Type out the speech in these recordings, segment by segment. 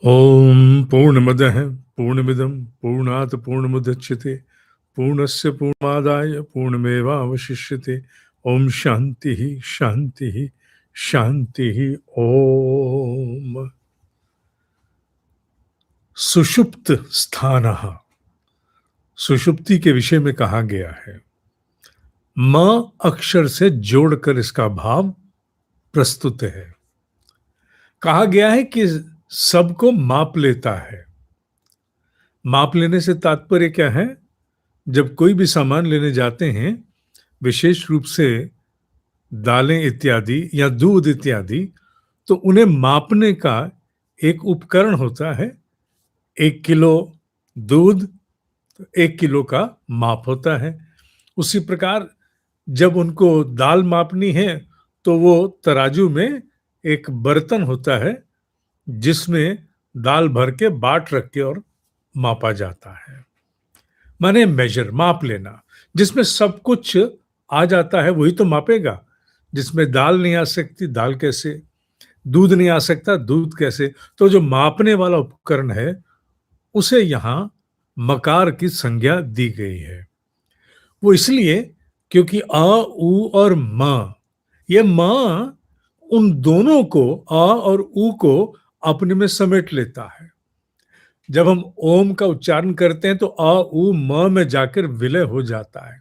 ओम पूर्णमदः पूर्णमिदं पूर्णात् पूर्णमुदच्यते पूर्णस्य पूर्णमादाय पूर्णमेवावशिष्यते। ओम शांति शांति शांति। ओम सुषुप्त स्थानः, सुषुप्ति के विषय में कहा गया है। म अक्षर से जोड़कर इसका भाव प्रस्तुत है। कहा गया है कि सबको माप लेता है। माप लेने से तात्पर्य क्या है? जब कोई भी सामान लेने जाते हैं, विशेष रूप से दालें इत्यादि या दूध इत्यादि, तो उन्हें मापने का एक उपकरण होता है। 1 किलो दूध, 1 किलो का माप होता है। उसी प्रकार जब उनको दाल मापनी है तो वो तराजू में एक बर्तन होता है जिसमें दाल भर के बाट रख के और मापा जाता है। माने मेजर, माप लेना। जिसमें सब कुछ आ जाता है वही तो मापेगा। जिसमें दाल नहीं आ सकती, दाल कैसे? दूध नहीं आ सकता, दूध कैसे? तो जो मापने वाला उपकरण है उसे यहां मकार की संज्ञा दी गई है। वो इसलिए क्योंकि अ, उ और म, ये म उन दोनों को, अ और उ को अपने में समेट लेता है। जब हम ओम का उच्चारण करते हैं तो अ उ म में जाकर विलय हो जाता है।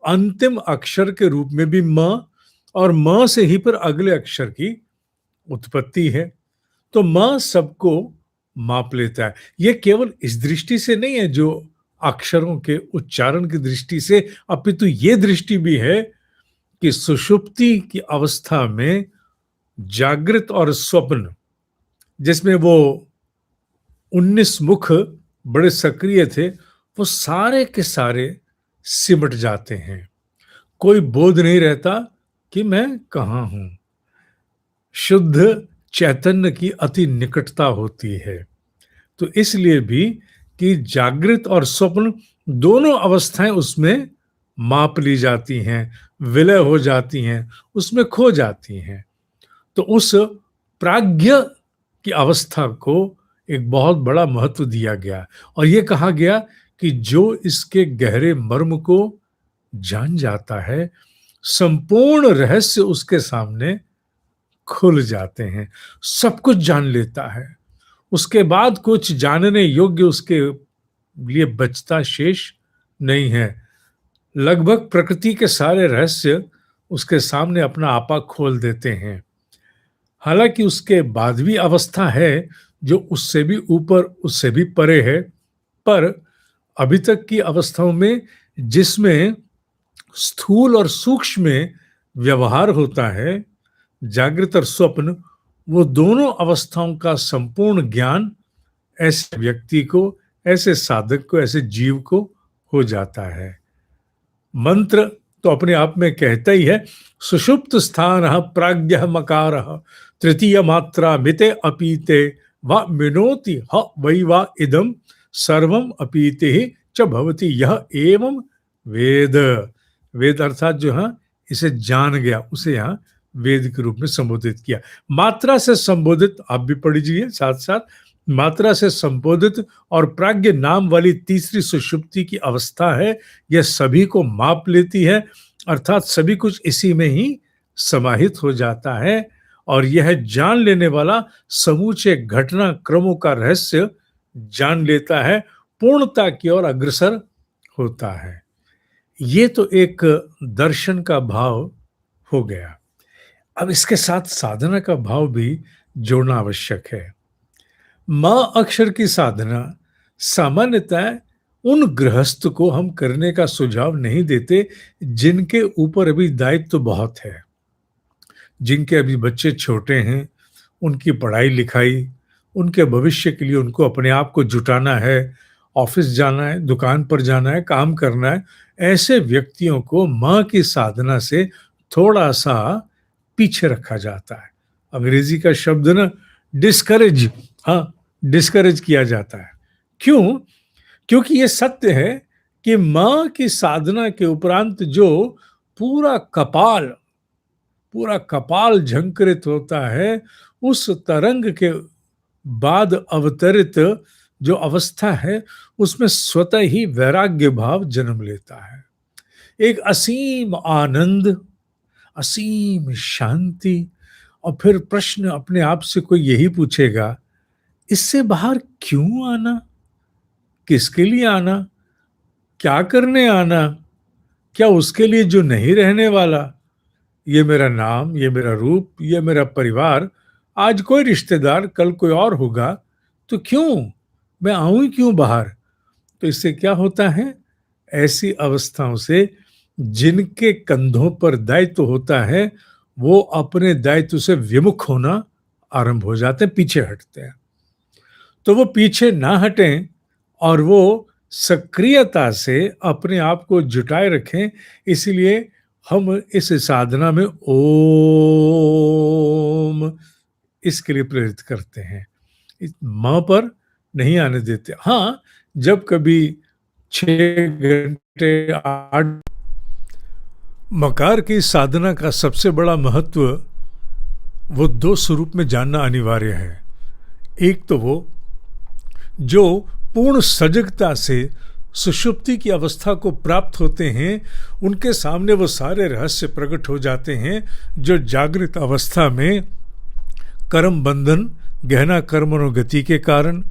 अंतिम अक्षर के रूप में भी म, और म से ही पर अगले अक्षर की उत्पत्ति है। तो म सबको माप लेता है। यह केवल इस दृष्टि से नहीं है जो अक्षरों के उच्चारण की दृष्टि से, अपितु ये दृष्टि भी है कि सुषुप्ति की अवस्था में जागृत और स्वप्न, जिसमें वो 19 मुख बड़े सक्रिय थे, वो सारे के सारे सिमट जाते हैं। कोई बोध नहीं रहता कि मैं कहाँ हूं। शुद्ध चैतन्य की अति निकटता होती है। तो इसलिए भी कि जागृत और स्वप्न दोनों अवस्थाएं उसमें माप ली जाती हैं, विलय हो जाती हैं, उसमें खो जाती हैं। तो उस प्राज्ञ की अवस्था को एक बहुत बड़ा महत्व दिया गया और ये कहा गया कि जो इसके गहरे मर्म को जान जाता है, संपूर्ण रहस्य उसके सामने खुल जाते हैं। सब कुछ जान लेता है। उसके बाद कुछ जानने योग्य उसके लिए बचता शेष नहीं है। लगभग प्रकृति के सारे रहस्य उसके सामने अपना आपा खोल देते हैं। हालांकि उसके बाद भी अवस्था है जो उससे भी ऊपर, उससे भी परे है, पर अभी तक की अवस्थाओं में जिसमें स्थूल और सूक्ष्म में व्यवहार होता है, जागृत और स्वप्न, वो दोनों अवस्थाओं का संपूर्ण ज्ञान ऐसे व्यक्ति को, ऐसे साधक को, ऐसे जीव को हो जाता है। मंत्र तो अपने आप में कहता ही है, सुषुप्त स्थान प्राज्ञ मकार तृतीय मात्रा मिते अपीते व मिनोति ह वै वा इदम सर्वम अपीते ही च भवति यह एवं वेद। वेद अर्थात जो है इसे जान गया, उसे यहाँ वेद के रूप में संबोधित किया। मात्रा से संबोधित आप भी पढ़ लीजिए साथ साथ। मात्रा से संबोधित और प्राज्ञ नाम वाली तीसरी सुषुप्ति की अवस्था है, यह सभी को माप लेती है, अर्थात सभी कुछ इसी में ही समाहित हो जाता है और यह जान लेने वाला समूचे घटना क्रमों का रहस्य जान लेता है, पूर्णता की ओर अग्रसर होता है। ये तो एक दर्शन का भाव हो गया। अब इसके साथ साधना का भाव भी जोड़ना आवश्यक है। मां अक्षर की साधना सामान्यतः उन गृहस्थ को हम करने का सुझाव नहीं देते जिनके ऊपर अभी दायित्व तो बहुत है, जिनके अभी बच्चे छोटे हैं, उनकी पढ़ाई लिखाई, उनके भविष्य के लिए उनको अपने आप को जुटाना है, ऑफिस जाना है, दुकान पर जाना है, काम करना है। ऐसे व्यक्तियों को मां की साधना से थोड़ा सा पीछे रखा जाता है। अंग्रेजी का शब्द ना डिस्करेज, हाँ, डिस्करेज किया जाता है। क्यों? क्योंकि ये सत्य है कि मां की साधना के उपरांत जो पूरा कपाल, पूरा कपाल झंकृत होता है, उस तरंग के बाद अवतरित जो अवस्था है उसमें स्वतः ही वैराग्य भाव जन्म लेता है। एक असीम आनंद, असीम शांति। और फिर प्रश्न अपने आप से कोई यही पूछेगा, इससे बाहर क्यों आना, किसके लिए आना, क्या करने आना, क्या उसके लिए जो नहीं रहने वाला। ये मेरा नाम, ये मेरा रूप, ये मेरा परिवार, आज कोई रिश्तेदार, कल कोई और होगा, तो क्यों मैं आऊं क्यों बाहर। तो इससे क्या होता है, ऐसी अवस्थाओं से जिनके कंधों पर दायित्व होता है वो अपने दायित्व से विमुख होना आरंभ हो जाते हैं, पीछे हटते हैं। तो वो पीछे ना हटें और वो सक्रियता से अपने आप को जुटाए रखें, इसलिए हम इस साधना में ओम इसके लिए प्रेरित करते हैं, मां पर नहीं आने देते। हाँ, जब कभी 6 घंटे 8 मकार की साधना का सबसे बड़ा महत्व वो 2 स्वरूप में जानना अनिवार्य है। एक तो वो जो पूर्ण सजगता से सुषुप्ति की अवस्था को प्राप्त होते हैं, उनके सामने वो सारे रहस्य प्रकट हो जाते हैं जो जागृत अवस्था में कर्म बंधन, गहना कर्मानुगति के कारण,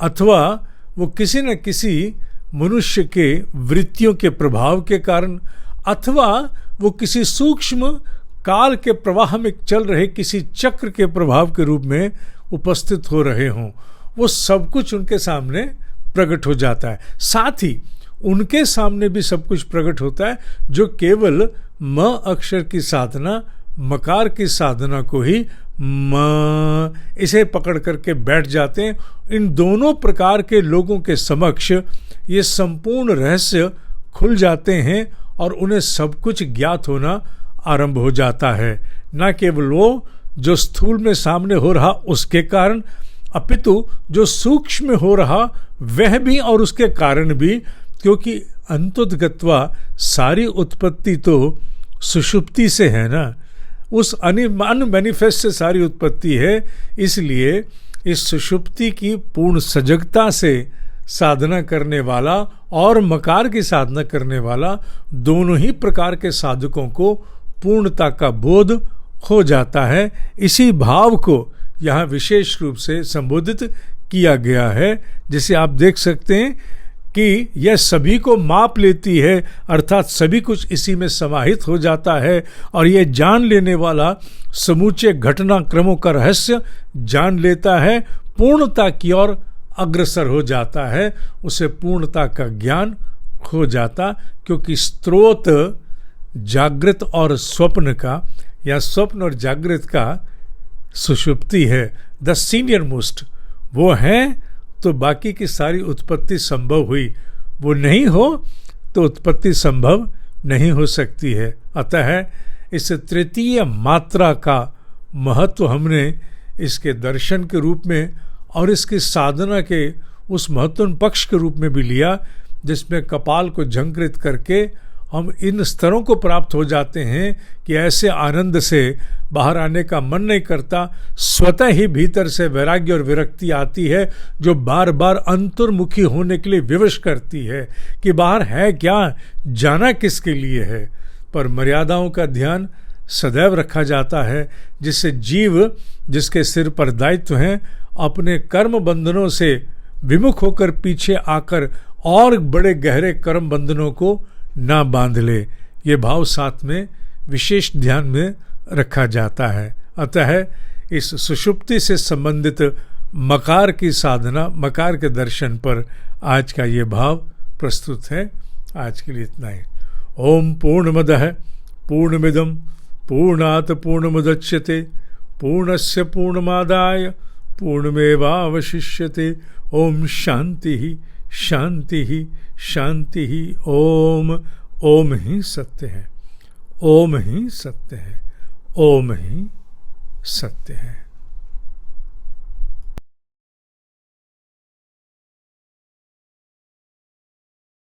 अथवा वो किसी न किसी मनुष्य के वृत्तियों के प्रभाव के कारण, अथवा वो किसी सूक्ष्म काल के प्रवाह में चल रहे किसी चक्र के प्रभाव के रूप में उपस्थित हो रहे हों, वो सब कुछ उनके सामने प्रकट हो जाता है। साथ ही उनके सामने भी सब कुछ प्रकट होता है जो केवल म अक्षर की साधना, मकार की साधना को ही म इसे पकड़ करके बैठ जाते हैं। इन दोनों प्रकार के लोगों के समक्ष ये संपूर्ण रहस्य खुल जाते हैं और उन्हें सब कुछ ज्ञात होना आरंभ हो जाता है। न केवल वो जो स्थूल में सामने हो रहा उसके कारण, अपितु जो सूक्ष्म में हो रहा वह भी और उसके कारण भी, क्योंकि अंतोद्गत्वा सारी उत्पत्ति तो सुषुप्ति से है ना, उस अनमैनिफेस्ट से सारी उत्पत्ति है। इसलिए इस सुषुप्ति की पूर्ण सजगता से साधना करने वाला और मकार की साधना करने वाला, दोनों ही प्रकार के साधकों को पूर्णता का बोध हो जाता है। इसी भाव को यहाँ विशेष रूप से संबोधित किया गया है, जिसे आप देख सकते हैं कि यह सभी को माप लेती है, अर्थात सभी कुछ इसी में समाहित हो जाता है और यह जान लेने वाला समूचे घटनाक्रमों का रहस्य जान लेता है, पूर्णता की ओर अग्रसर हो जाता है, उसे पूर्णता का ज्ञान हो जाता, क्योंकि स्रोत जागृत और स्वप्न का या स्वप्न और जागृत का सुषुप्ति है, द सीनियर मोस्ट। वो है तो बाकी की सारी उत्पत्ति संभव हुई, वो नहीं हो तो उत्पत्ति संभव नहीं हो सकती है। अतः इस तृतीय मात्रा का महत्व हमने इसके दर्शन के रूप में और इसकी साधना के उस महत्वपूर्ण पक्ष के रूप में भी लिया, जिसमें कपाल को झंकृत करके हम इन स्तरों को प्राप्त हो जाते हैं कि ऐसे आनंद से बाहर आने का मन नहीं करता, स्वतः ही भीतर से वैराग्य और विरक्ति आती है जो बार बार अंतर्मुखी होने के लिए विवश करती है कि बाहर है क्या, जाना किसके लिए है। पर मर्यादाओं का ध्यान सदैव रखा जाता है, जिससे जीव जिसके सिर पर दायित्व हैं अपने कर्म बंधनों से विमुख होकर पीछे आकर और बड़े गहरे कर्म बंधनों को ना बांध ले। ये भाव साथ में विशेष ध्यान में रखा जाता है। अतः इस सुषुप्ति से संबंधित मकार की साधना, मकार के दर्शन पर आज का ये भाव प्रस्तुत है। आज के लिए इतना ही। ओम पूर्णमदः पूर्णमिदं पूर्णात् पूर्णमुदच्यते पूर्णस्य पूर्णमादाय पूर्णमेवावशिष्यते। ओम शांति शांति शांति। ओम ओम ही सत्य है, ओम ही सत्य है, ओम ही सत्य है।